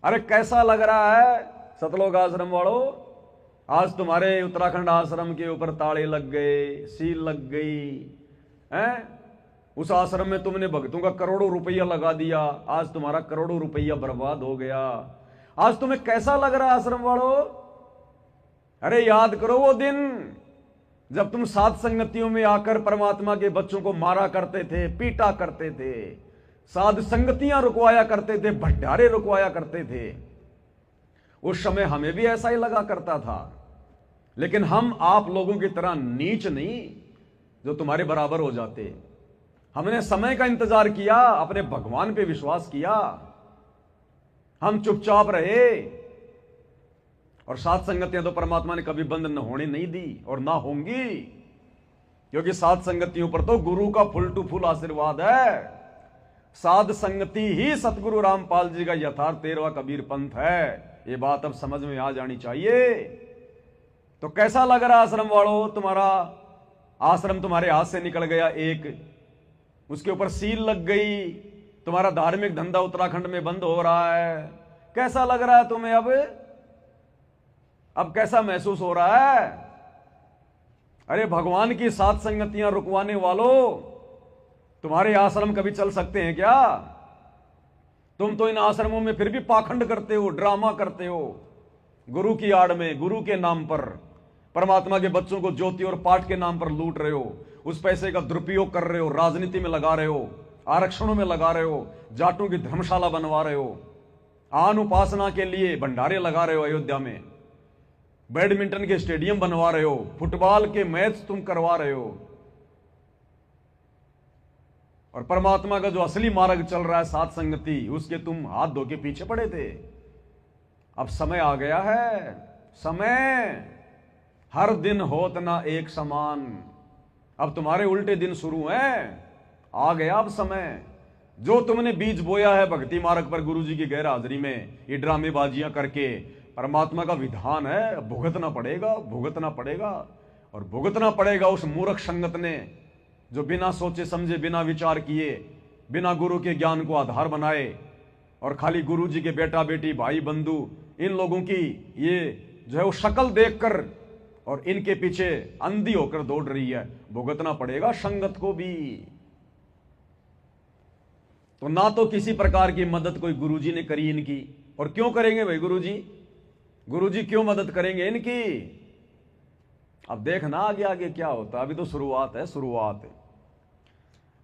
अरे कैसा लग रहा है सतलोक आश्रम वालों, आज तुम्हारे उत्तराखंड आश्रम के ऊपर ताले लग गए, सील लग गई हैं। उस आश्रम में तुमने भक्तों का करोड़ों रुपया लगा दिया, आज तुम्हारा करोड़ों रुपया बर्बाद हो गया। आज तुम्हें कैसा लग रहा है आश्रम वालों? अरे याद करो वो दिन जब तुम सात संगतियों में आकर परमात्मा के बच्चों को मारा करते थे, पीटा करते थे, साध संगतियां रुकवाया करते थे, भंडारे रुकवाया करते थे। उस समय हमें भी ऐसा ही लगा करता था, लेकिन हम आप लोगों की तरह नीच नहीं जो तुम्हारे बराबर हो जाते। हमने समय का इंतजार किया, अपने भगवान पे विश्वास किया, हम चुपचाप रहे। और सात संगतियां तो परमात्मा ने कभी बंद न होने नहीं दी और ना होंगी, क्योंकि सात संगतियों पर तो गुरु का फुल टू फुल आशीर्वाद है। साध संगति ही सतगुरु रामपाल जी का यथार्थ 13वां कबीर पंथ है। ये बात अब समझ में आ जानी चाहिए। तो कैसा लग रहा आश्रम वालों? तुम्हारा आश्रम तुम्हारे हाथ से निकल गया एक, उसके ऊपर सील लग गई, तुम्हारा धार्मिक धंधा उत्तराखंड में बंद हो रहा है। कैसा लग रहा है तुम्हें? अब कैसा महसूस हो रहा है? अरे भगवान की सात संगतियां रुकवाने वालों, तुम्हारे आश्रम कभी चल सकते हैं क्या? तुम तो इन आश्रमों में फिर भी पाखंड करते हो, ड्रामा करते हो, गुरु की आड़ में, गुरु के नाम पर परमात्मा के बच्चों को ज्योति और पाठ के नाम पर लूट रहे हो, उस पैसे का दुरुपयोग कर रहे हो, राजनीति में लगा रहे हो, आरक्षणों में लगा रहे हो, जाटों की धर्मशाला बनवा रहे हो, आन उपासना के लिए भंडारे लगा रहे हो, अयोध्या में बैडमिंटन के स्टेडियम बनवा रहे हो, फुटबॉल के मैच तुम करवा रहे हो, और परमात्मा का जो असली मार्ग चल रहा है सात संगति, उसके तुम हाथ धो के पीछे पड़े थे। अब समय आ गया है, समय हर दिन होत ना एक समान। अब तुम्हारे उल्टे दिन शुरू हैं, आ गया अब समय। जो तुमने बीज बोया है भक्ति मार्ग पर गुरु जी की गैर हाजिरी में, ये ड्रामेबाजियां करके, परमात्मा का विधान है, भुगतना पड़ेगा, भुगतना पड़ेगा। और भुगतना पड़ेगा उस मूर्ख संगत ने जो बिना सोचे समझे, बिना विचार किए, बिना गुरु के ज्ञान को आधार बनाए और खाली गुरु जी के बेटा बेटी भाई बंधु इन लोगों की ये जो है वो शक्ल देखकर और इनके पीछे अंधी होकर दौड़ रही है। भुगतना पड़ेगा संगत को भी। तो ना तो किसी प्रकार की मदद कोई गुरुजी ने करी इनकी, और क्यों करेंगे भाई गुरुजी? गुरुजी क्यों मदद करेंगे इनकी? अब देखना आगे आगे क्या होता है, अभी तो शुरुआत है, शुरुआत है।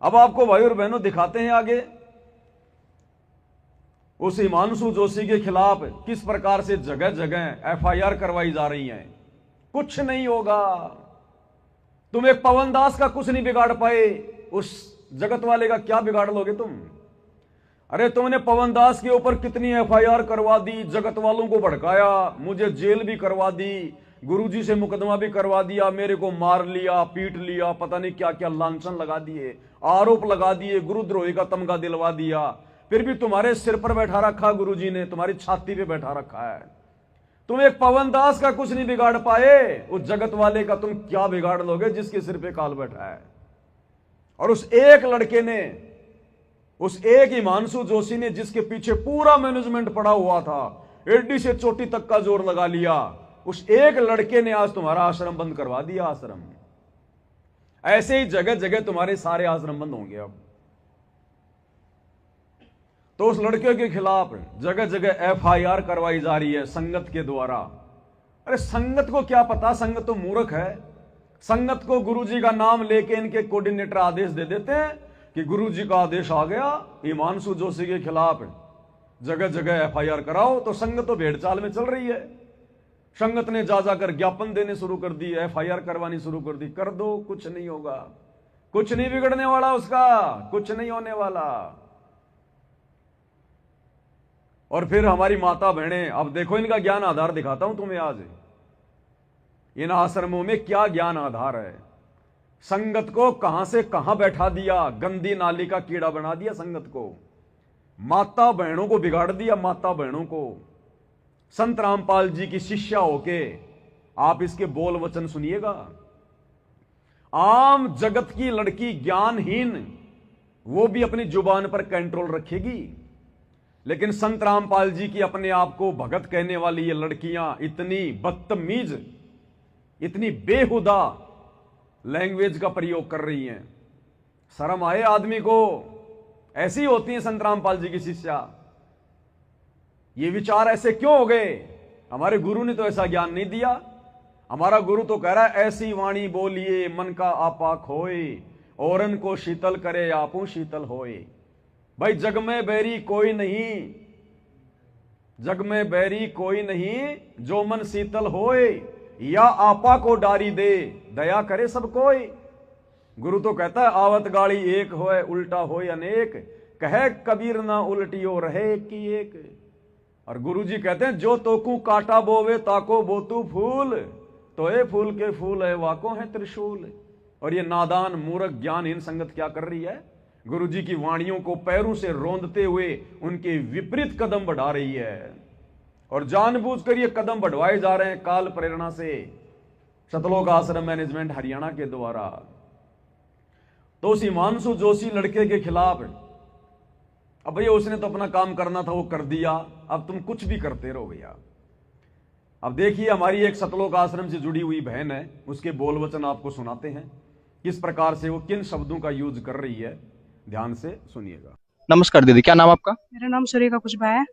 अब आपको भाई और बहनों दिखाते हैं आगे उस हिमांशु जोशी के खिलाफ किस प्रकार से जगह जगह एफआईआर करवाई जा रही है। कुछ नहीं होगा, तुम एक पवन दास का कुछ नहीं बिगाड़ पाए, उस जगत वाले का क्या बिगाड़ लोगे तुम? अरे तुमने पवन दास के ऊपर कितनी एफआईआर करवा दी, जगत वालों को भड़काया, मुझे जेल भी करवा दी, गुरुजी से मुकदमा भी करवा दिया, मेरे को मार लिया, पीट लिया, पता नहीं क्या क्या लांछन लगा दिए, आरोप लगा दिए, गुरुद्रोही का तमगा दिलवा दिया। फिर भी तुम्हारे सिर पर बैठा रखा गुरुजी ने, तुम्हारी छाती पे बैठा रखा है। तुम एक पवन दास का कुछ नहीं बिगाड़ पाए, उस जगत वाले का तुम क्या बिगाड़ लोगे जिसके सिर पे काल बैठा है? और उस एक लड़के ने, उस एक हिमांशु जोशी ने जिसके पीछे पूरा मैनेजमेंट पड़ा हुआ था, एडी से चोटी तक का जोर लगा लिया, उस एक लड़के ने आज तुम्हारा आश्रम बंद करवा दिया। आश्रम ऐसे ही जगह जगह तुम्हारे सारे आश्रम बंद होंगे अब। तो उस लड़के के खिलाफ जगह जगह एफआईआर करवाई जा रही है संगत के द्वारा। अरे संगत को क्या पता, संगत तो मूर्ख है। संगत को गुरुजी का नाम लेके इनके कोऑर्डिनेटर आदेश दे देते हैं कि गुरुजी का आदेश आ गया, हिमांशु जोशी के खिलाफ जगह जगह एफआईआर कराओ। तो संगत तो भेड़ चाल में चल रही है। संगत ने जा जाकर ज्ञापन देने शुरू कर दी, एफआईआर करवानी शुरू कर दी। कर दो, कुछ नहीं होगा, कुछ नहीं बिगड़ने वाला उसका, कुछ नहीं होने वाला। और फिर हमारी माता बहनें, अब देखो इनका ज्ञान आधार दिखाता हूं तुम्हें आज। इन आश्रमों में क्या ज्ञान आधार है। संगत को कहां से कहां बैठा दिया, गंदी नाली का कीड़ा बना दिया संगत को, माता बहनों को बिगाड़ दिया। माता बहनों को संत रामपाल जी की शिष्या होके आप इसके बोल वचन सुनिएगा। आम जगत की लड़की ज्ञानहीन, वो भी अपनी जुबान पर कंट्रोल रखेगी। लेकिन संत रामपाल जी की अपने आप को भगत कहने वाली ये लड़कियां इतनी बदतमीज, इतनी बेहुदा लैंग्वेज का प्रयोग कर रही हैं। शर्म आए आदमी को। ऐसी होती है संत रामपाल जी की शिष्या। ये विचार ऐसे क्यों हो गए? हमारे गुरु ने तो ऐसा ज्ञान नहीं दिया। हमारा गुरु तो कह रहा है ऐसी वाणी बोलिए मन का आपा खोए, औरन को शीतल करे आपू शीतल होए। भाई जग में बैरी कोई नहीं, जग में बैरी कोई नहीं, जो मन शीतल होए, या आपा को डारी दे दया करे सब कोई। गुरु तो कहता है आवत गाड़ी एक होए उल्टा होए अनेक, कहे कबीर ना उल्टियो रहे की एक। और गुरु जी कहते हैं जो तोकू काटा बोवे ताको बोतू फूल, तो ये फूल के फूल है वाको है त्रिशूल। और ये नादान मूर्ख ज्ञानहीन संगत क्या कर रही है? गुरु जी की वाणियों को पैरों से रोंदते हुए उनके विपरीत कदम बढ़ा रही है। और जानबूझकर ये कदम बढ़वाए जा रहे हैं काल प्रेरणा से, सतलोक आश्रम मैनेजमेंट हरियाणा के द्वारा। तो उस हिमांशु जोशी लड़के के खिलाफ, अब भैया उसने तो अपना काम करना था वो कर दिया, अब तुम कुछ भी करते रहो भैया। अब देखिए हमारी एक सतलोक आश्रम से जुड़ी हुई बहन है, उसके बोल वचन आपको सुनाते हैं, किस प्रकार से वो किन शब्दों का यूज कर रही है, ध्यान से सुनिएगा। नमस्कार दीदी, क्या नाम आपका? मेरा नाम सुरेखा कुशबा है।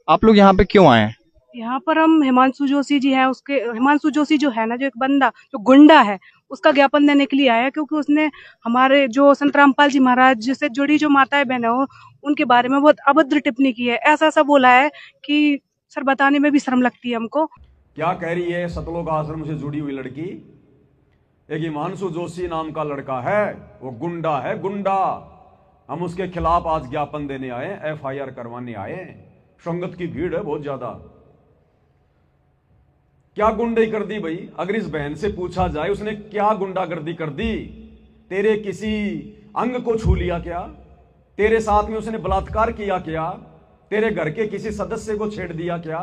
आप लोग यहाँ पे क्यों आए हैं? यहाँ पर हम हिमांशु जोशी जी है, उसके हिमांशु जोशी जो है ना, जो एक बंदा जो गुंडा है, उसका ज्ञापन देने के लिए आया है। क्योंकि उसने हमारे जो संत रामपाल जी महाराज से जुड़ी जो माताएं बहनें हो उनके बारे में बहुत अभद्र टिप्पणी की है। ऐसा ऐसा बोला है कि सर बताने में भी शर्म लगती है हमको। क्या कह रही है? सतलोक आश्रम से जुड़ी हुई लड़की, एक हिमांशु जोशी नाम का लड़का है, वो गुंडा है, गुंडा। हम उसके खिलाफ आज ज्ञापन देने आए, FIR करवाने आए। संगत की भीड़ है बहुत ज्यादा। क्या गुंडाई कर दी भाई? अगर इस बहन से पूछा जाए उसने क्या गुंडागर्दी कर दी? तेरे किसी अंग को छू लिया क्या? तेरे साथ में उसने बलात्कार किया क्या? तेरे घर के किसी सदस्य को छेड़ दिया क्या?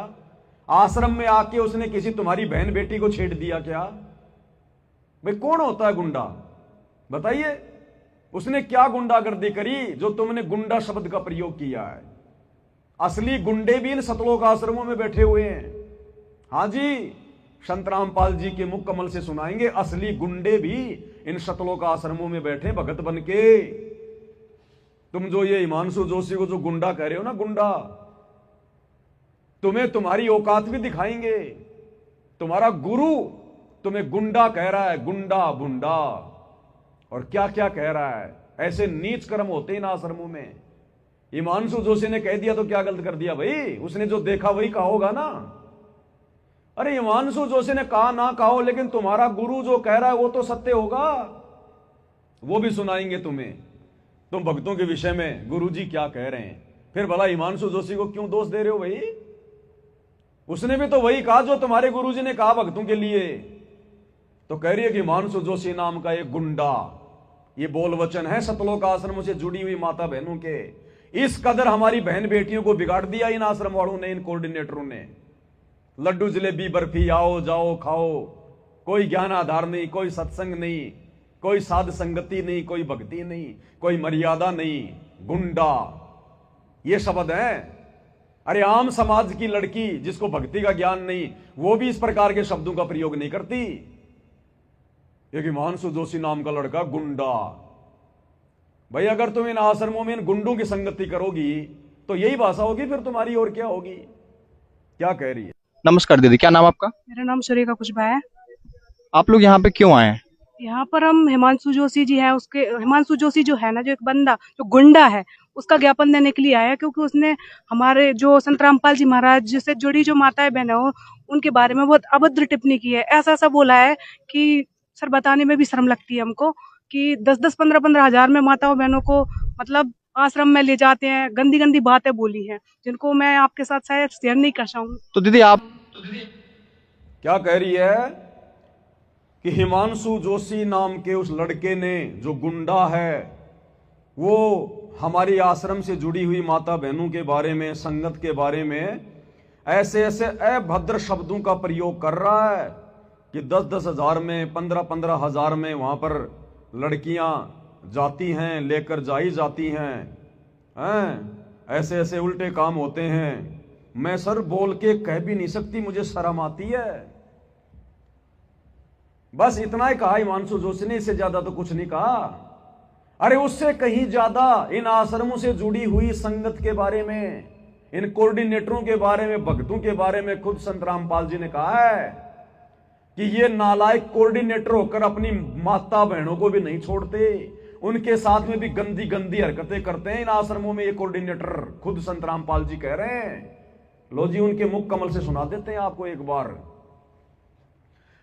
आश्रम में आके उसने किसी तुम्हारी बहन बेटी को छेड़ दिया क्या? भाई कौन होता है गुंडा? बताइए, उसने क्या गुंडागर्दी करी जो तुमने गुंडा शब्द का प्रयोग किया है? असली गुंडे भी इन सतलोक आश्रमों में बैठे हुए हैं। हाँ जी, संत रामपाल जी के मुख कमल से सुनाएंगे, असली गुंडे भी इन सतलोक आश्रमों में बैठे भगत बन के। तुम जो ये हिमांशु जोशी को जो गुंडा कह रहे हो ना, गुंडा, तुम्हें तुम्हारी औकात भी दिखाएंगे। तुम्हारा गुरु तुम्हें गुंडा कह रहा है, गुंडा बुंडा, और क्या क्या कह रहा है। ऐसे नीच कर्म होते इन आश्रमों में। हिमांशु जोशी ने कह दिया तो क्या गलत कर दिया भाई? उसने जो देखा वही कहा होगा ना। अरे हिमांशु जोशी ने कहा ना कहो, लेकिन तुम्हारा गुरु जो कह रहा है वो तो सत्य होगा। वो भी सुनाएंगे तुम्हें, तुम भक्तों के विषय में गुरु जी क्या कह रहे हैं। फिर भला हिमांशु जोशी को क्यों दोष दे रहे हो भाई? उसने भी तो वही कहा जो तुम्हारे गुरु जी ने कहा भक्तों के लिए। तो कह रही है कि हिमांशु जोशी नाम का एक गुंडा, ये बोल वचन है सतलोक आश्रमों से जुड़ी हुई माता बहनों के। इस कदर हमारी बहन बेटियों को बिगाड़ दिया इन आश्रम वालों ने, इन कोऑर्डिनेटरों ने। लड्डू जलेबी बर्फी आओ जाओ खाओ, कोई ज्ञान आधार नहीं, कोई सत्संग नहीं, कोई साध संगति नहीं, कोई भक्ति नहीं, कोई मर्यादा नहीं। गुंडा ये शब्द है। अरे आम समाज की लड़की जिसको भक्ति का ज्ञान नहीं, वो भी इस प्रकार के शब्दों का प्रयोग नहीं करती। एक हिमांशु जोशी नाम का लड़का गुंडा। भाई अगर तुम इन आश्रमों में इन गुंडों की संगति करोगी तो यही भाषा होगी फिर तुम्हारी, और क्या होगी? क्या कह रही है? नमस्कार दीदी, क्या नाम आपका? मेरा नाम सुरेखा कुशबा है। आप लोग यहाँ पे क्यों आए हैं? यहाँ पर हम हिमांशु जोशी जी है, उसके हिमांशु जोशी जो है ना, जो एक बंदा जो गुंडा है, उसका ज्ञापन देने के लिए आया है। क्योंकि उसने हमारे जो संत रामपाल जी महाराज से जुड़ी जो माताएं बहनें हो उनके बारे में बहुत अभद्र टिप्पणी की है। ऐसा ऐसा बोला है कि सर बताने में भी शर्म लगती है हमको, कि 10-10, 15-15 हजार में माताओं बहनों को मतलब आश्रम में ले जाते हैं। गंदी गंदी बातें बोली हैं जिनको मैं आपके साथ शायद शेयर नहीं कर सकूं। तो दीदी आप क्या कह रही है कि हिमांशु जोशी नाम के उस लड़के ने, जो गुंडा है, वो हमारी आश्रम से जुड़ी हुई माता बहनों के बारे में, संगत के बारे में ऐसे ऐसे अभद्र शब्दों का प्रयोग कर रहा है कि 10-10 हजार में, 15-15 हजार में वहां पर लड़कियां जाती हैं, लेकर जाई जाती हैं। ऐसे ऐसे उल्टे काम होते हैं, मैं सर बोल के कह भी नहीं सकती, मुझे शर्म आती है। बस इतना ही कहा हिमांशु जोशी ने, इससे ज्यादा तो कुछ नहीं कहा। अरे उससे कहीं ज्यादा इन आश्रमों से जुड़ी हुई संगत के बारे में, इन कोऑर्डिनेटरों के बारे में, भक्तों के बारे में खुद संत रामपाल जी ने कहा है कि ये नालायक कोऑर्डिनेटर होकर अपनी माता बहनों को भी नहीं छोड़ते, उनके साथ में भी गंदी गंदी हरकतें करते हैं इन आश्रमों में ये कोऑर्डिनेटर। खुद संत रामपाल जी कह रहे हैं। लो जी, उनके मुख कमल से सुना देते हैं आपको एक बार।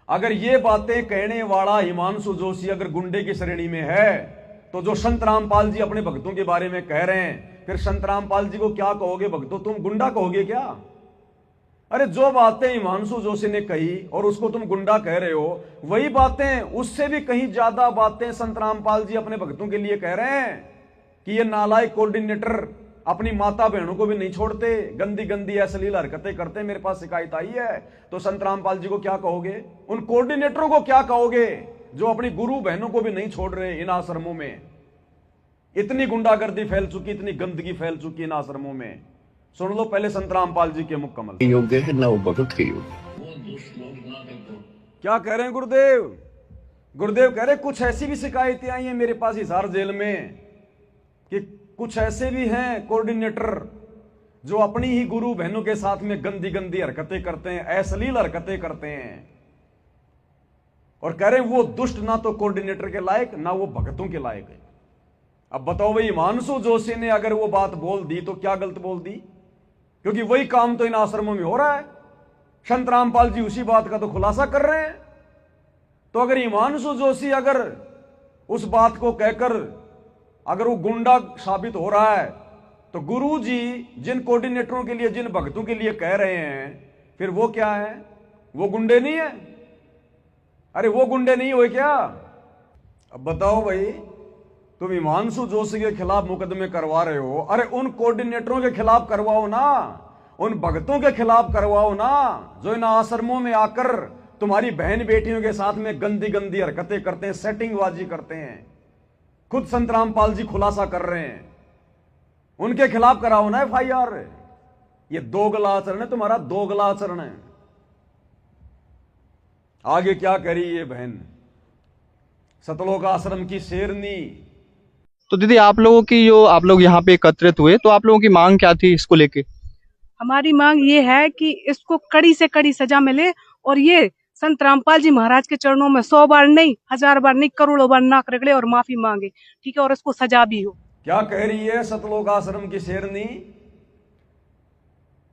अगर ये बातें कहने वाला हिमांशु जोशी अगर गुंडे की श्रेणी में है, तो जो संत रामपाल जी अपने भक्तों के बारे में कह रहे हैं, फिर संत रामपाल जी को क्या कहोगे? भक्तों, तुम गुंडा कहोगे क्या? अरे जो बातें हिमांशु जोशी ने कही और उसको तुम गुंडा कह रहे हो, वही बातें, उससे भी कहीं ज्यादा बातें संत रामपाल जी अपने भक्तों के लिए कह रहे हैं कि ये नालायक कोऑर्डिनेटर अपनी माता बहनों को भी नहीं छोड़ते, गंदी गंदी अश्लील हरकतें करते। मेरे पास शिकायत आई है। तो संत रामपाल जी को क्या कहोगे? उन कोऑर्डिनेटरों को क्या कहोगे जो अपनी गुरु बहनों को भी नहीं छोड़ रहे इन आश्रमों में? इतनी गुंडागर्दी फैल चुकी, इतनी गंदगी फैल चुकी इन आश्रमों में। सुन लो पहले संत रामपाल जी के मुख कमल। योग्य है ना वो भगत के योग्य। क्या कह रहे हैं गुरुदेव? गुरुदेव कह रहे कुछ ऐसी भी शिकायतें आई हैं मेरे पास हिसार जेल में कि कुछ ऐसे भी हैं कोऑर्डिनेटर जो अपनी ही गुरु बहनों के साथ में गंदी गंदी हरकतें करते हैं, अश्लील हरकतें करते हैं। और कह रहे हैं वो दुष्ट ना तो कोऑर्डिनेटर के लायक, ना वो भगतों के लायक है। अब बताओ भाई, हिमांशु जोशी ने अगर वो बात बोल दी तो क्या गलत बोल दी? क्योंकि वही काम तो इन आश्रमों में हो रहा है। संत रामपाल जी उसी बात का तो खुलासा कर रहे हैं। तो अगर हिमांशु जोशी अगर उस बात को कहकर अगर वो गुंडा साबित हो रहा है, तो गुरु जी जिन कोऑर्डिनेटरों के लिए, जिन भक्तों के लिए कह रहे हैं, फिर वो क्या है? वो गुंडे नहीं है? अरे वो गुंडे नहीं हुए क्या? अब बताओ भाई, तुम हिमांशु जोशी के खिलाफ मुकदमे करवा रहे हो, अरे उन कोऑर्डिनेटरों के खिलाफ करवाओ ना, उन भक्तों के खिलाफ करवाओ ना जो इन आश्रमों में आकर तुम्हारी बहन बेटियों के साथ में गंदी गंदी हरकतें करते हैं, सेटिंगबाजी करते हैं। खुद संत रामपाल जी खुलासा कर रहे हैं, उनके खिलाफ कराओ ना FIR। ये दोगला आचरण है तुम्हारा, दोगला आचरण है। आगे क्या करी ये बहन? सतलोक आश्रम की शेरनी। तो दीदी, आप लोगों की जो आप लोग यहाँ पे एकत्रित हुए, तो आप लोगों की मांग क्या थी इसको लेके? हमारी मांग ये है कि इसको कड़ी से कड़ी सजा मिले और ये संत रामपाल जी महाराज के चरणों में 100 बार नहीं, 1000 बार नहीं, करोड़ों बार नाक रगड़े और माफी मांगे, ठीक है? और इसको सजा भी हो। क्या कह रही है सतलोक आश्रम की शेरनी?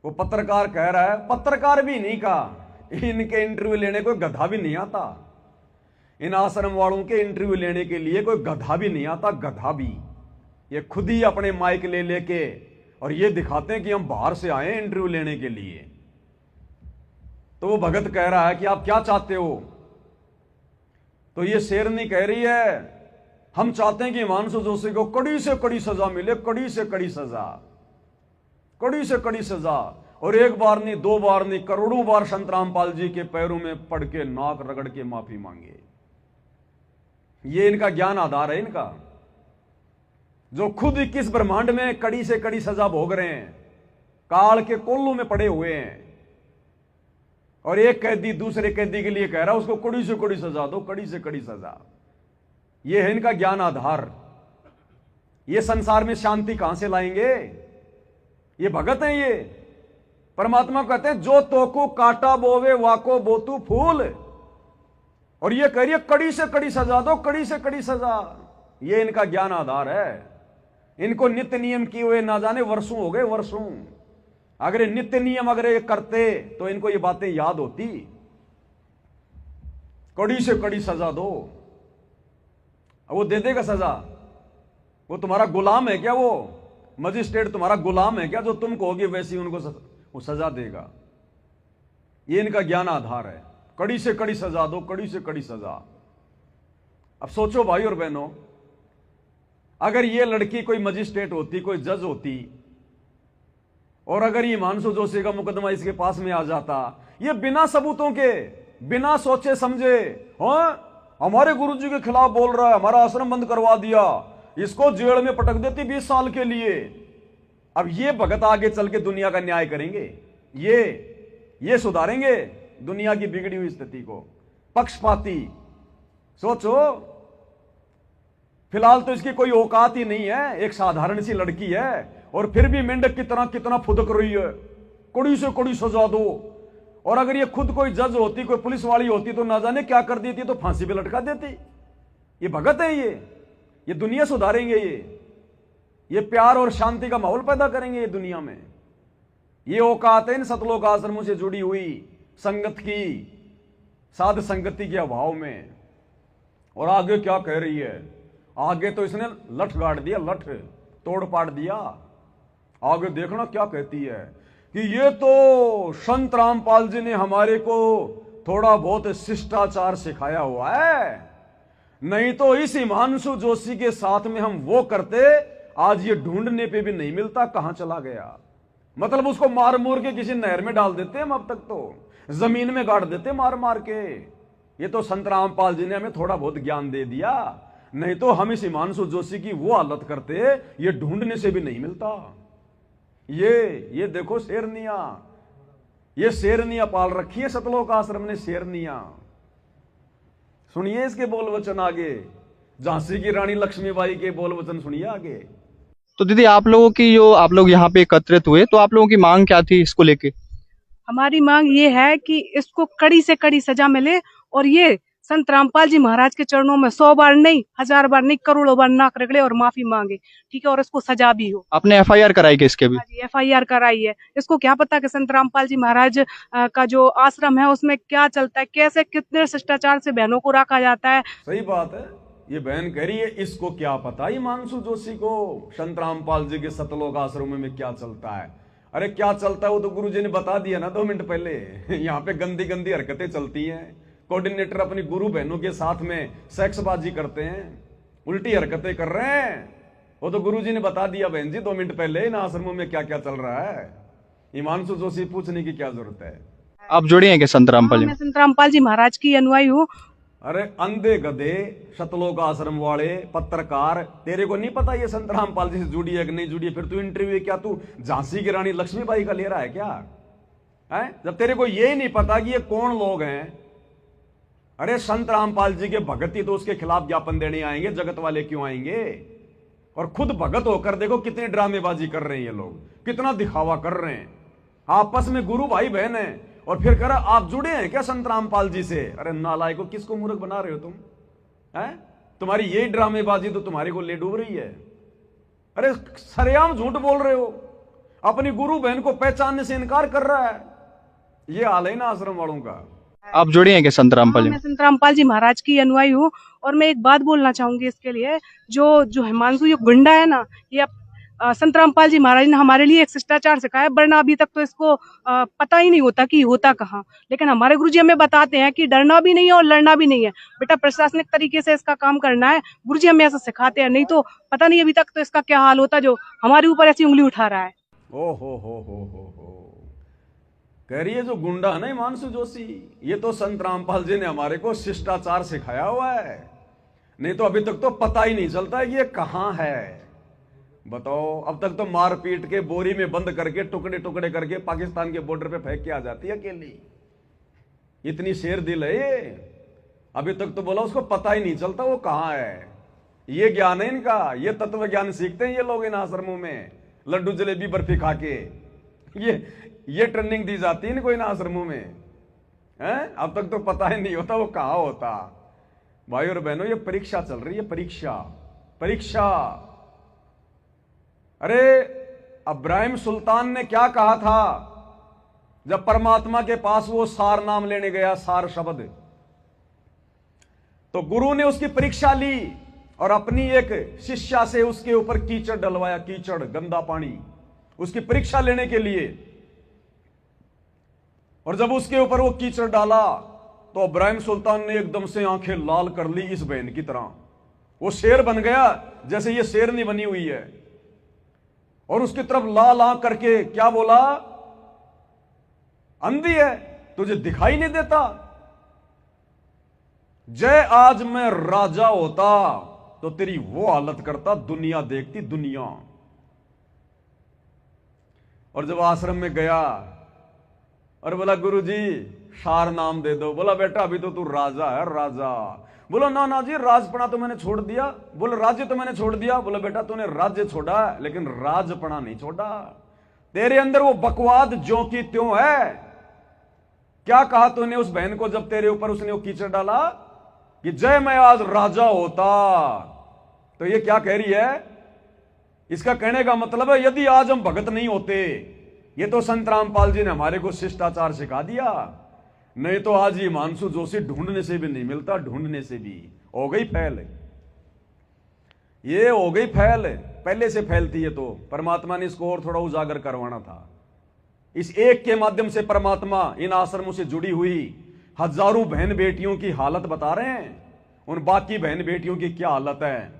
वो पत्रकार कह रहा है, पत्रकार भी नहीं कहा, इनके इंटरव्यू लेने कोई गधा भी नहीं आता। इन आश्रम वालों के इंटरव्यू लेने के लिए कोई गधा भी नहीं आता, गधा भी। ये खुद ही अपने माइक ले लेके और ये दिखाते हैं कि हम बाहर से आए हैं इंटरव्यू लेने के लिए। तो वो भगत कह रहा है कि आप क्या चाहते हो? तो ये शेरनी कह रही है, हम चाहते हैं कि हिमांशु जोशी को कड़ी से कड़ी सजा मिले, कड़ी से कड़ी सजा, कड़ी से कड़ी सजा। और एक बार नहीं, 2 बार नहीं, करोड़ों बार संत रामपाल जी के पैरों में पड़ के नाक रगड़ के माफी मांगे। ये इनका ज्ञान आधार है इनका, जो खुद 21 ब्रह्मांड में कड़ी से कड़ी सजा भोग रहे हैं, काल के कोल्लू में पड़े हुए हैं। और एक कैदी दूसरे कैदी के लिए कह रहा है उसको कड़ी से कड़ी सजा दो, कड़ी से कड़ी सजा। यह है इनका ज्ञान आधार। ये संसार में शांति कहां से लाएंगे? ये भगत हैं ये। परमात्मा कहते हैं जो तोको काटा बोवे वाको बोतू फूल, और ये कह रही है कड़ी से कड़ी सजा दो, कड़ी से कड़ी सजा। ये इनका ज्ञान आधार है। इनको नित्य नियम किए हुए ना जाने वर्षों हो गए, वर्षों। अगर ये नित्य नियम अगर ये करते तो इनको ये बातें याद होती। कड़ी से कड़ी सजा दो, वो दे देगा सजा। वो तुम्हारा गुलाम है क्या? वो मजिस्ट्रेट तुम्हारा गुलाम है क्या? जो तुम कहोगे वैसी उनको वो सजा देगा। ये इनका ज्ञान आधार है। कड़ी से कड़ी सजा दो, कड़ी से कड़ी सजा। अब सोचो भाई और बहनों, अगर ये लड़की कोई मजिस्ट्रेट होती, कोई जज होती, और अगर ये हिमांशु जोशी का मुकदमा इसके पास में आ जाता, ये बिना सबूतों के, बिना सोचे समझे, हाँ हमारे गुरुजी के खिलाफ बोल रहा है, हमारा आश्रम बंद करवा दिया, इसको जेल में पटक देती 20 साल के लिए। अब ये भगत आगे चल के दुनिया का न्याय करेंगे, ये सुधारेंगे दुनिया की बिगड़ी हुई स्थिति को। पक्षपाती, सोचो, फिलहाल तो इसकी कोई औकात ही नहीं है, एक साधारण सी लड़की है और फिर भी मेंढक की तरह कितना फुदक रही है, कड़ी से कड़ी सजा दो। और अगर ये खुद कोई जज होती, कोई पुलिस वाली होती तो ना जाने क्या कर देती, तो फांसी पे लटका देती। ये भगत है, ये दुनिया सुधारेंगे, ये प्यार और शांति का माहौल पैदा करेंगे ये दुनिया में। ये औकात है इन सतलोक आश्रमों से जुड़ी हुई संगत की, साध संगति के अभाव में। और आगे क्या कह रही है, आगे तो इसने लठ गाड़ दिया, लठ तोड़ पाड़ दिया। आगे देखना क्या कहती है कि ये तो संत रामपाल जी ने हमारे को थोड़ा बहुत शिष्टाचार सिखाया हुआ है, नहीं तो इस हिमांशु जोशी के साथ में हम वो करते, आज ये ढूंढने पे भी नहीं मिलता, कहां चला गया। मतलब उसको मार मोर के किसी नहर में डाल देते हम, अब तक तो जमीन में गाड़ देते मार मार के। ये तो संत रामपाल जी ने हमें थोड़ा बहुत ज्ञान दे दिया, नहीं तो हम इस हिमांशु जोशी की वो हालत करते, ये ढूंढने से भी नहीं मिलता। ये देखो शेरनिया, ये शेरनिया पाल रखी है सतलोक आश्रम ने, शेरनिया। सुनिए इसके बोल वचन आगे, झांसी की रानी लक्ष्मीबाई के बोल वचन सुनिए आगे। तो दीदी आप लोगों की जो आप लोग यहाँ पे एकत्रित हुए, तो आप लोगों की मांग क्या थी इसको लेके? हमारी मांग ये है कि इसको कड़ी से कड़ी सजा मिले और ये संत रामपाल जी महाराज के चरणों में 100 बार नहीं, 1000 बार नहीं, करोड़ों बार नाक रगड़े और माफी मांगे, ठीक है, और इसको सजा भी हो। आपने FIR कराई कि इसके भी? FIR कराई है। इसको क्या पता कि संत रामपाल जी महाराज का जो आश्रम है उसमें क्या चलता है, कैसे कितने शिष्टाचार से बहनों को रखा जाता है। सही बात है, ये बहन कह रही है इसको क्या पता, हिमांशु जोशी को संत रामपाल जी के सतलोक आश्रम में क्या चलता है। अरे क्या चलता है वो तो गुरुजी ने बता दिया ना 2 मिनट पहले। यहाँ पे गंदी गंदी हरकतें चलती हैं, कोऑर्डिनेटर अपनी गुरु बहनों के साथ में सेक्सबाजी करते हैं, उल्टी हरकतें कर रहे हैं, वो तो गुरुजी ने बता दिया बहन जी 2 मिनट पहले इन आश्रमों में क्या क्या चल रहा है। हिमांशु जोशी पूछने की क्या जरूरत है। आप जुड़े हैं कि संत रामपाल जी? मैं संत रामपाल जी महाराज की अनुयायी हूँ। अरे अंधे गधे सतलोक आश्रम वाले पत्रकार, तेरे को नहीं पता ये संत रामपाल जी से जुड़ी है कि नहीं जुड़ी है? फिर तू इंटरव्यू क्या तू झांसी की रानी लक्ष्मीबाई का ले रहा है क्या है? जब तेरे को ये ही नहीं पता कि ये कौन लोग हैं। अरे संत रामपाल जी के भगत ही तो उसके खिलाफ ज्ञापन देने आएंगे, जगत वाले क्यों आएंगे? और खुद भगत होकर देखो कितनी ड्रामेबाजी कर रहे हैं ये लोग, कितना दिखावा कर रहे हैं, आपस में गुरु भाई बहन है। और फिर कह रहा आप जुड़े हैं क्या संत रामपाल जी से? अरे नालायक को, किसको मूर्ख बना रहे हो तुम? हैं? तुम्हारी यही ड्रामेबाजी तो तुम्हारे को ले डूब रही है। अरे सरेआम झूठ बोल रहे हो, अपनी गुरु बहन को पहचानने से इनकार कर रहा है। ये हाल है ना आश्रम वालों का। आप जुड़े हैं कि संत रामपाल जी? मैं संत रामपाल जी महाराज की अनुयायी हूँ। और मैं एक बात बोलना चाहूंगी इसके लिए, जो हिमांशु ये गुंडा है ना, ये संत रामपाल जी महाराज ने हमारे लिए एक शिष्टाचार सिखाया, वरना अभी तक तो इसको पता ही नहीं होता कि होता कहाँ। लेकिन हमारे गुरुजी हमें बताते हैं कि डरना भी नहीं है और लड़ना भी नहीं है, बेटा प्रशासनिक तरीके से इसका काम करना है। गुरुजी हमें ऐसा सिखाते हैं, नहीं तो पता नहीं अभी तक तो इसका क्या हाल होता जो हमारे ऊपर ऐसी उंगली उठा रहा है। ओ हो कह रही है जो गुंडा है ना हिमांशु जोशी, ये तो संत रामपाल जी ने हमारे को शिष्टाचार सिखाया हुआ है, नहीं तो अभी तक तो पता ही नहीं चलता है कि ये कहाँ है। बताओ, अब तक तो मार पीट के बोरी में बंद करके टुकड़े टुकड़े करके पाकिस्तान के बॉर्डर पे फेंक के आ जाती है अकेली। इतनी शेर दिल है ये, अभी तक तो बोला उसको पता ही नहीं चलता वो कहाँ है। ये ज्ञान है इनका, ये तत्व ज्ञान सीखते हैं ये लोग इन आश्रमों में, लड्डू जलेबी बर्फी खा के। ये ट्रेनिंग दी जाती है इनको इन आश्रमों में, हैं? अब तक तो पता ही नहीं होता वो कहाँ होता। भाई और बहनों, ये परीक्षा चल रही है, परीक्षा। अरे इब्राहिम सुल्तान ने क्या कहा था जब परमात्मा के पास वो सार नाम लेने गया, सार शब्द, तो गुरु ने उसकी परीक्षा ली और अपनी एक शिष्या से उसके ऊपर कीचड़ डलवाया, कीचड़ गंदा पानी, उसकी परीक्षा लेने के लिए। और जब उसके ऊपर वो कीचड़ डाला तो इब्राहिम सुल्तान ने एकदम से आंखें लाल कर ली इस बहन की तरह, वो शेर बन गया जैसे ये शेरनी बनी हुई है। और उसकी तरफ लाल आंख करके क्या बोला, अंधी है, तुझे दिखाई नहीं देता? जय आज मैं राजा होता तो तेरी वो हालत करता, दुनिया देखती दुनिया। और जब आश्रम में गया और बोला गुरु जी सार नाम दे दो। बोला बेटा अभी तो तू राजा है राजा। बोला ना ना जी राजपना तो मैंने छोड़ दिया। बोले राज्य तो मैंने छोड़ दिया। बोला बेटा तूने राज्य छोड़ा लेकिन राजपना नहीं छोड़ा। तेरे अंदर वो बकवाद ज्यों की त्यों है। क्या कहा तूने उस बहन को जब तेरे ऊपर उसने वो कीचड़ डाला कि जय मैं आज राजा होता। तो ये क्या कह रही है? इसका कहने का मतलब है यदि आज हम भगत नहीं होते, ये तो संत रामपाल जी ने हमारे को शिष्टाचार सिखा दिया, नहीं तो आज ये हिमांशु जोशी ढूंढने से भी नहीं मिलता। ढूंढने से भी हो गई फैल, ये हो गई फैल, पहले से फैलती है। तो परमात्मा ने इसको और थोड़ा उजागर करवाना था। इस एक के माध्यम से परमात्मा इन आश्रमों से जुड़ी हुई हजारों बहन बेटियों की हालत बता रहे हैं। उन बाकी बहन बेटियों की क्या हालत है।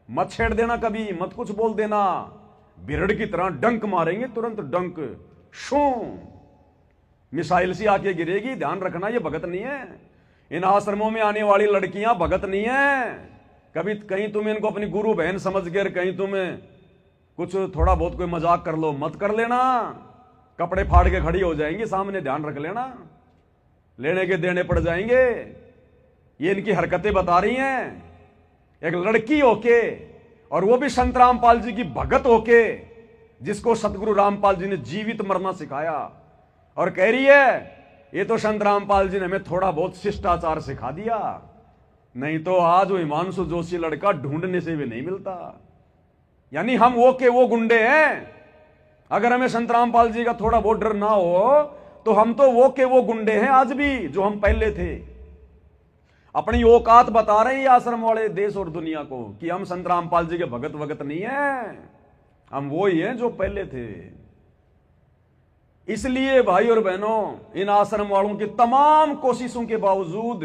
मत छेड़ देना कभी, मत कुछ बोल देना। बिरड़ की तरह डंक मारेंगे, तुरंत डंक शू मिसाइल सी आके गिरेगी। ध्यान रखना ये भगत नहीं है। इन आश्रमों में आने वाली लड़कियां भगत नहीं है। कभी कहीं तुम इनको अपनी गुरु बहन समझ कर कहीं तुम्हें कुछ थोड़ा बहुत कोई मजाक कर लो, मत कर लेना। कपड़े फाड़ के खड़ी हो जाएंगी सामने, ध्यान रख लेना। लेने के देने पड़ जाएंगे। ये इनकी हरकतें बता रही हैं। एक लड़की होके, और वो भी संत रामपाल जी की भगत होके, जिसको सतगुरु रामपाल जी ने जीवित मरना सिखाया, और कह रही है ये तो संत रामपाल जी ने हमें थोड़ा बहुत शिष्टाचार सिखा दिया, नहीं तो आज वो हिमांशु जोशी लड़का ढूंढने से भी नहीं मिलता। यानी हम वो के वो गुंडे हैं। अगर हमें संत रामपाल जी का थोड़ा बहुत डर ना हो तो हम तो वो के वो गुंडे हैं आज भी, जो हम पहले थे। अपनी औकात बता रहे हैं ये आश्रम वाले देश और दुनिया को कि हम संत रामपाल जी के भगत वगत नहीं है, हम वो ही हैं जो पहले थे। इसलिए भाई और बहनों, इन आश्रम वालों की तमाम कोशिशों के बावजूद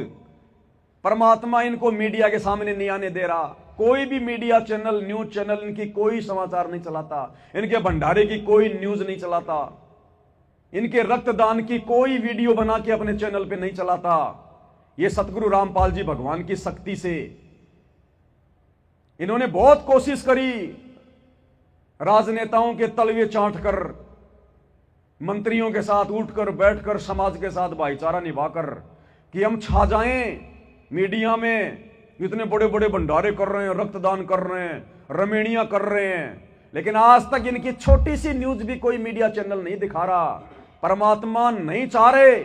परमात्मा इनको मीडिया के सामने नहीं आने दे रहा। कोई भी मीडिया चैनल, न्यूज चैनल इनकी कोई समाचार नहीं चलाता, इनके भंडारे की कोई न्यूज नहीं चलाता, इनके रक्तदान की कोई वीडियो बना के अपने चैनल पे नहीं चलाता। ये सतगुरु रामपाल जी भगवान की शक्ति से इन्होंने बहुत कोशिश करी, राजनेताओं के तलवे चाटकर, मंत्रियों के साथ उठकर बैठकर, समाज के साथ भाईचारा निभाकर कि हम छा जाएं मीडिया में। इतने बड़े बड़े भंडारे कर रहे हैं, रक्तदान कर रहे हैं, रमेणियां कर रहे हैं, लेकिन आज तक इनकी छोटी सी न्यूज भी कोई मीडिया चैनल नहीं दिखा रहा। परमात्मा नहीं चाह रहे।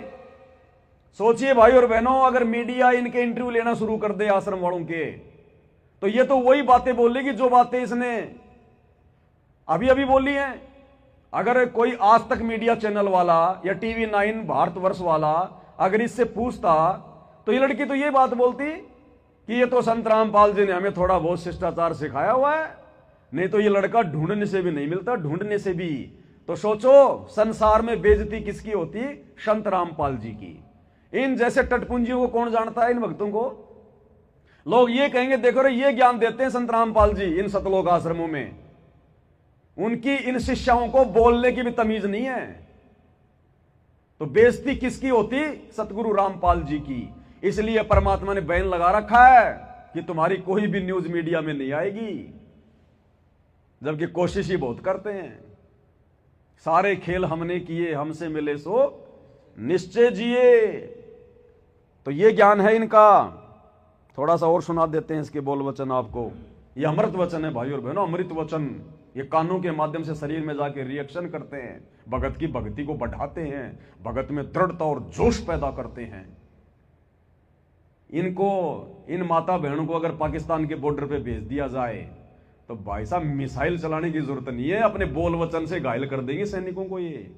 सोचिए भाई और बहनों, अगर मीडिया इनके इंटरव्यू लेना शुरू कर दे आश्रम वालों के, तो ये तो वही बातें बोलेगी जो बातें इसने अभी अभी बोली हैं। अगर कोई आज तक मीडिया चैनल वाला या टीवी 9 भारतवर्ष वाला अगर इससे पूछता, तो ये लड़की तो ये बात बोलती कि ये तो संत रामपाल जी ने हमें थोड़ा बहुत शिष्टाचार सिखाया हुआ है, नहीं तो ये लड़का ढूंढने से भी नहीं मिलता, ढूंढने से भी। तो सोचो संसार में बेइज्जती किसकी होती? संत रामपाल जी की। इन जैसे टटपुंजियों को कौन जानता है? इन भक्तों को। लोग ये कहेंगे देखो रे, ये ज्ञान देते हैं संत रामपाल जी इन सतलोक आश्रमों में, उनकी इन शिष्याओं को बोलने की भी तमीज नहीं है। तो बेइज्जती किसकी होती? सतगुरु रामपाल जी की। इसलिए परमात्मा ने बैन लगा रखा है कि तुम्हारी कोई भी न्यूज मीडिया में नहीं आएगी, जबकि कोशिश ही बहुत करते हैं। सारे खेल हमने किए, हमसे मिले सो निश्चय जिए। तो ये ज्ञान है इनका। थोड़ा सा और सुना देते हैं इसके बोल वचन आपको। ये अमृत वचन है भाई और बहनों, अमृत वचन। ये कानों के माध्यम से शरीर में जाके रिएक्शन करते हैं, भगत की भक्ति को बढ़ाते हैं, भगत में दृढ़ता और जोश पैदा करते हैं। इनको, इन माता बहनों को अगर पाकिस्तान के बॉर्डर पे भेज दिया जाए तो भाई साहब मिसाइल चलाने की जरूरत नहीं है, अपने बोल वचन से घायल कर देंगे सैनिकों को। ये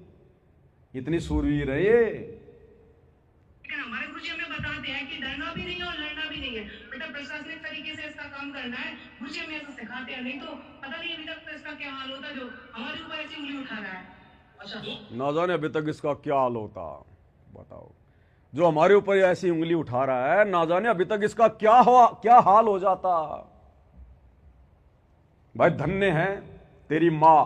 इतनी सूरवीर है ये। लेकिन हमारे गुरुजी हमें बताते हैं कि डरना भी नहीं है और लड़ना भी नहीं है, बेटा प्रशासनिक तरीके से इसका काम करना है। गुरुजी हमें ऐसा सिखाते हैं, नहीं तो पता नहीं अभी तक तो इसका क्या हाल होता जो हमारे ऊपर ऐसी उंगली उठा रहा है। अच्छा ना जाने अभी तक इसका क्या हाल होता। बताओ, जो हमारे ऊपर ऐसी उंगली उठा रहा है, ना जाने अभी तक इसका क्या हाल हो जाता। भाई धन्य है तेरी मां,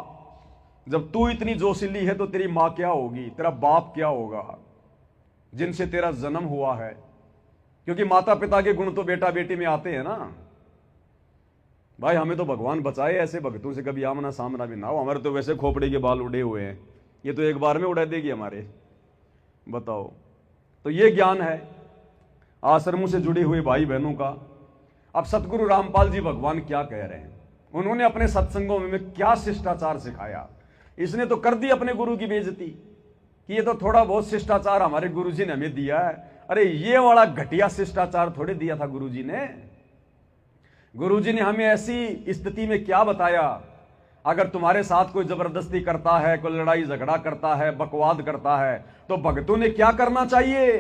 जब तू इतनी जोशीली है तो तेरी मां क्या होगी, तेरा बाप क्या होगा, जिनसे तेरा जन्म हुआ है। क्योंकि माता पिता के गुण तो बेटा बेटी में आते हैं ना। भाई हमें तो भगवान बचाए ऐसे भक्तों से, कभी आमना सामना भी ना हो। हमारे तो वैसे खोपड़े के बाल उड़े हुए हैं, ये तो एक बार में उड़ा देगी हमारे, बताओ। तो ये ज्ञान है आश्रमों से जुड़ी हुई भाई बहनों का। अब सतगुरु रामपाल जी भगवान क्या कह रहे हैं, उन्होंने अपने सत्संगों में क्या शिष्टाचार सिखाया। इसने तो कर दी अपने गुरु की बेइज्जती कि ये तो थोड़ा बहुत शिष्टाचार हमारे गुरुजी ने हमें दिया है। अरे ये वाला घटिया शिष्टाचार थोड़े दिया था गुरुजी ने। गुरुजी ने हमें ऐसी स्थिति में क्या बताया, अगर तुम्हारे साथ कोई जबरदस्ती करता है, कोई लड़ाई झगड़ा करता है, बकवाद करता है, तो भक्तों ने क्या करना चाहिए,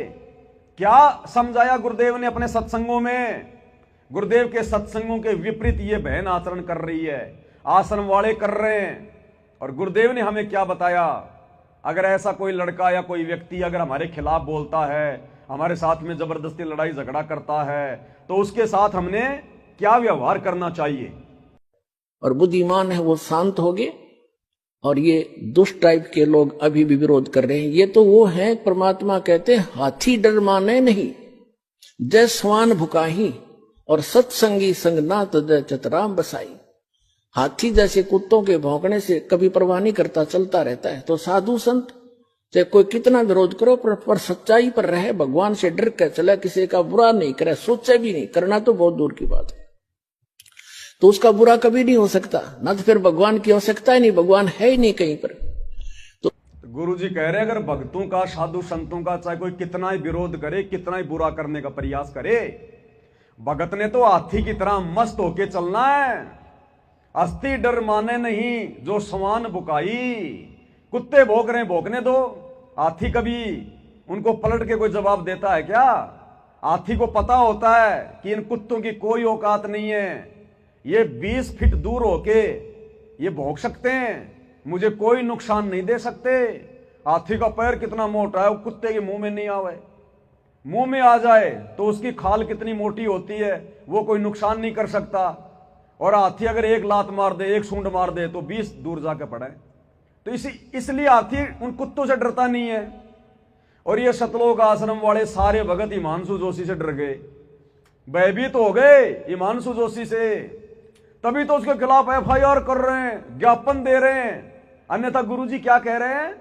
क्या समझाया गुरुदेव ने अपने सत्संगों में। गुरुदेव के सत्संगों के विपरीत ये बहन आचरण कर रही है, आश्रम वाले कर रहे हैं। और गुरुदेव ने हमें क्या बताया, अगर ऐसा कोई लड़का या कोई व्यक्ति अगर हमारे खिलाफ बोलता है, हमारे साथ में जबरदस्ती लड़ाई झगड़ा करता है, तो उसके साथ हमने क्या व्यवहार करना चाहिए। और बुद्धिमान है वो शांत हो गए, और ये दुष्ट टाइप के लोग अभी भी विरोध कर रहे हैं। ये तो वो है, परमात्मा कहते हैं हाथी डर माने नहीं, जय स्वान भुकाही, और सत्संगी संग ना तजय चतराम बसाई। हाथी जैसे कुत्तों के भौंकने से कभी परवाह नहीं करता, चलता रहता है। तो साधु संत चाहे कोई कितना विरोध करो, पर सच्चाई पर रहे, भगवान से डर कर चले, किसी का बुरा नहीं करे, सोचे भी नहीं, करना तो बहुत दूर की बात है। तो उसका बुरा कभी नहीं हो सकता, ना तो फिर भगवान की आवश्यकता ही नहीं, भगवान है ही नहीं कहीं पर। तो गुरु जी कह रहे हैं, अगर भक्तों का, साधु संतों का चाहे कोई कितना ही विरोध करे, कितना ही बुरा करने का प्रयास करे, भगत ने तो हाथी की तरह मस्त होके चलना है। अस्थि डर माने नहीं जो समान बुकाई। कुत्ते भौंक रहे, भौंकने दो। हाथी कभी उनको पलट के कोई जवाब देता है क्या? हाथी को पता होता है कि इन कुत्तों की कोई औकात नहीं है, ये 20 फीट दूर होके ये भौंक सकते हैं, मुझे कोई नुकसान नहीं दे सकते। हाथी का पैर कितना मोटा है, वो कुत्ते के मुंह में नहीं आवे। मुंह में आ जाए तो उसकी खाल कितनी मोटी होती है, वो कोई नुकसान नहीं कर सकता। और हाथी अगर एक लात मार दे, एक सूंड मार दे, तो 20 दूर जाकर पड़े। तो इसलिए हाथी उन कुत्तों से डरता नहीं है। और ये सतलोक आश्रम वाले सारे भगत हिमांशु जोशी से डर गए, भयभीत हो गए हिमांशु जोशी से, तभी तो उसके खिलाफ FIR कर रहे हैं, ज्ञापन दे रहे हैं। अन्यथा गुरुजी क्या कह रहे हैं,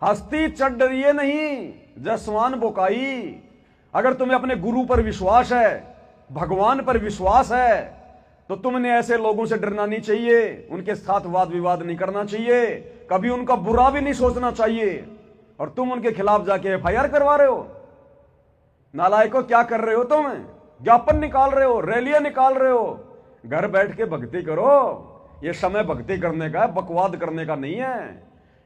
हस्ती चढ़ डरिए नहीं, जसवान बोकाई। अगर तुम्हें अपने गुरु पर विश्वास है, भगवान पर विश्वास है, तो तुमने ऐसे लोगों से डरना नहीं चाहिए, उनके साथ वाद विवाद नहीं करना चाहिए, कभी उनका बुरा भी नहीं सोचना चाहिए। और तुम उनके खिलाफ जाके FIR करवा रहे हो। नालायकों, क्या कर रहे हो तुम? ज्ञापन निकाल रहे हो, रैलियां निकाल रहे हो। घर बैठ के भक्ति करो, ये समय भक्ति करने का है, बकवाद करने का नहीं है।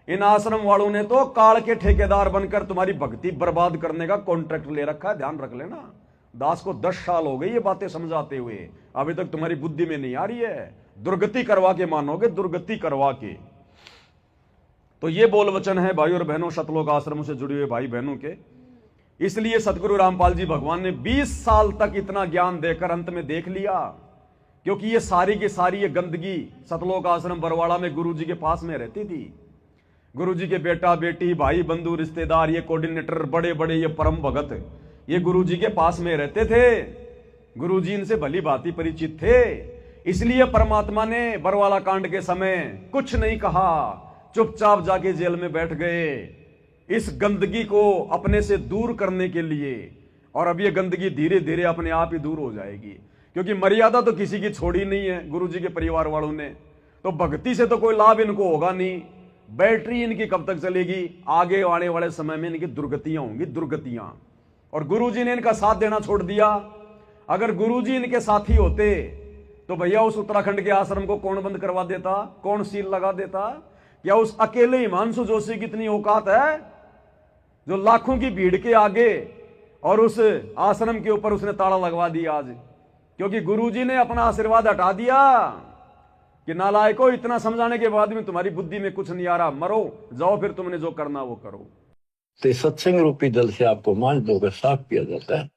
इन आश्रम वालों ने तो काल के ठेकेदार बनकर तुम्हारी भक्ति बर्बाद करने का कॉन्ट्रैक्ट ले रखा है, ध्यान रख लेना। दास को 10 साल हो गए ये बातें समझाते हुए, अभी तक तुम्हारी बुद्धि में नहीं आ रही है। दुर्गति करवा के मानोगे, दुर्गति करवा के। तो ये बोल वचन है भाई और बहनों, सतलोक आश्रमों से जुड़े हुए भाई बहनों के। इसलिए सतगुरु रामपाल जी भगवान ने 20 साल तक इतना ज्ञान देकर अंत में देख लिया, क्योंकि ये सारी की सारी ये गंदगी सतलोक आश्रम बरवाड़ा में गुरु जी के पास में रहती थी। गुरु जी के बेटा बेटी, भाई बंधु, रिश्तेदार, ये कोऑर्डिनेटर, बड़े बड़े ये परम भगत, ये गुरु जी के पास में रहते थे। गुरु जी इनसे भली भांति परिचित थे। इसलिए परमात्मा ने बरवाला कांड के समय कुछ नहीं कहा, चुपचाप जाके जेल में बैठ गए, इस गंदगी को अपने से दूर करने के लिए। और अब ये गंदगी धीरे धीरे अपने आप ही दूर हो जाएगी, क्योंकि मर्यादा तो किसी की छोड़ी नहीं है गुरु जी के परिवार वालों ने। तो भक्ति से तो कोई लाभ इनको होगा नहीं, बैटरी इनकी कब तक चलेगी? आगे आने वाले समय में इनकी दुर्गतियां होंगी, दुर्गतियां। और गुरुजी ने इनका साथ देना छोड़ दिया। अगर गुरुजी इनके साथी होते तो भैया उस उत्तराखंड के आश्रम को कौन बंद करवा देता, कौन सील लगा देता? क्या उस अकेले हिमांशु जोशी की इतनी औकात है जो लाखों की भीड़ के आगे और उस आश्रम के ऊपर उसने ताला लगवा दिया आज, क्योंकि गुरुजी ने अपना आशीर्वाद हटा दिया कि नालायको, इतना समझाने के बाद में तुम्हारी बुद्धि में कुछ नहीं आ रहा, मरो, जाओ फिर तुमने जो करना वो करो। तो सत्संग रूपी जल से आपको मांझ धोकर साफ किया जाता है।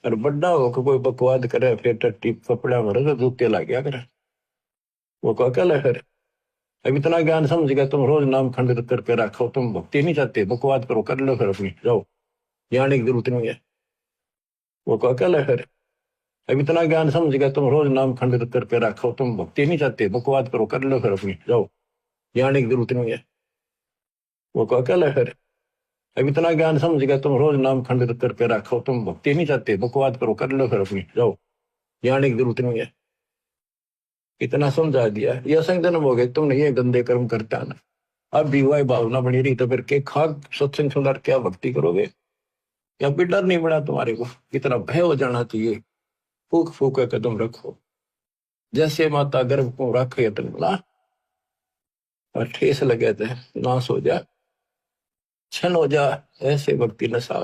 और बड्डा होकर कोई बकवाद करे, फिर टट्टी कपड़ा भरे तो जूते ला गया करे, वो को अकेला है। अब इतना ज्ञान समझ गया, तुम रोज नाम खंडित करके रखो, तुम भक्ति नहीं चाहते, बकवाद करो, कर लो फिर अपनी, जाओ, जाने की जरूरत नहीं है, वो को अकेला है। अब इतना ज्ञान समझ गया, तुम रोज नाम खंडित करके रखो, तुम भक्ति नहीं चाहते, बकवाद करो, कर लो फिर अपनी, जाओ, जाने की जरूरत नहीं है। वो को अकेला फिर अब इतना ज्ञान समझ गया, तुम रोज नाम खंडित करके रखो, तुम भक्ति नहीं चाहते, बकवाद करो, कर लो फिर अपनी, जाओ, जाने की जरूरत नहीं है। इतना समझा दिया। ये असंग जन्म हो गए, तुमने ये गंदे कर्म करता ना, अब भी वही भावना बनी रही तो फिर के खाक सत्संग सुंदर क्या भक्ति करोगे? या भी डर नहीं बना तुम्हारे को? इतना भय हो जाना चाहिए। फूक फूक के कदम रखो, जैसे माता गर्भ को रखे तो ना, और ठेस लगे तो नाश हो जा, क्षण हो जा, ऐसे भक्ति नशा